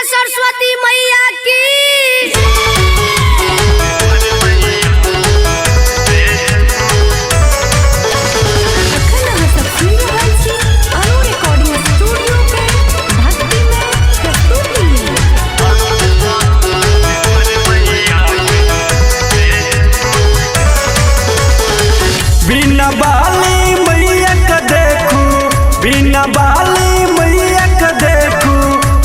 सरस्वती मैया की। बिना बाली मैया का देखू, बिना बाली मैया का देखू,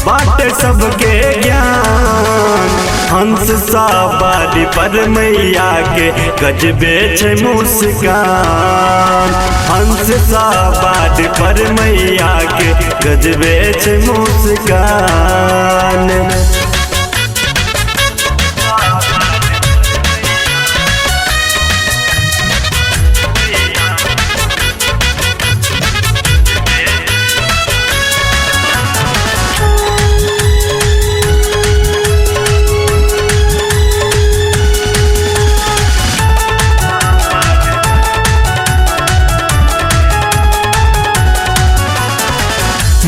बाटे सबके ज्ञान। हंस सवारी पर मैया के गजबे छे मुस्कान। हंस सवारी पर मैया के गजबे छे मुस्कान।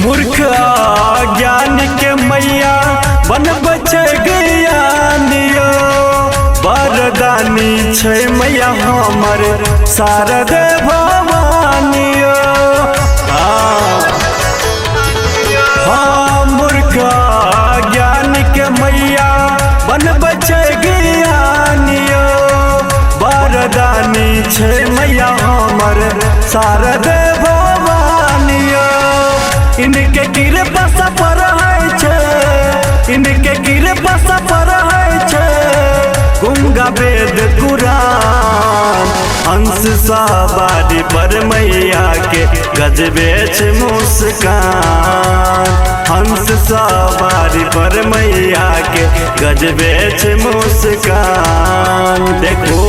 मूर्ख ज्ञान के मैया बन बचे ज्ञानियो। वरदानी छै मैया हमर शारद भवानियो। हाँ मूर्ख ज्ञान के मैया बन बचे ज्ञानियो। वरदानी छै मैया हमर शारद भवानियो। इनके कृपा सफर है छे, इनके कृपा सफर है छे, गंगा वेद कुरान। हंस सवारी पर मैया के गजबे छे मुस्कान। हंस सवारी पर मैया के गजबे छे मुस्कान। देखो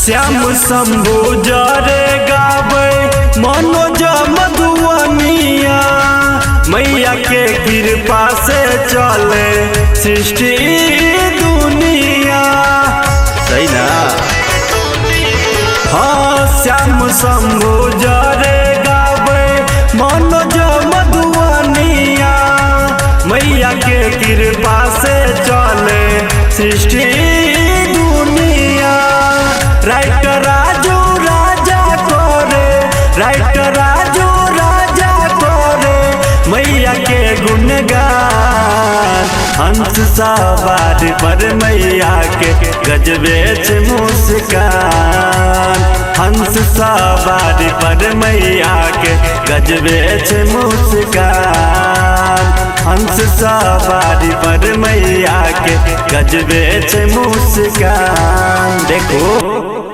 श्याम शंभु जरे गावे मनोज मधुवनिया। मैया के कृपा से चले सृष्टि दुनिया। सही ना? हाँ श्याम शंभु जरे गावे मनोज मधुवनिया। मैया के कृपा से चले सृष्टि दुनिया। राइटर राजू राजा करे, राइटर राजू राजा करे मैया के गुणगान। हंस सवारी पर मैया के गजबे छे मुस्कान। हंस सवारी पर मैया के गजबे छे मुस्कान। हंस सवारी पर मैया के गजबे छे मुस्कान। देखो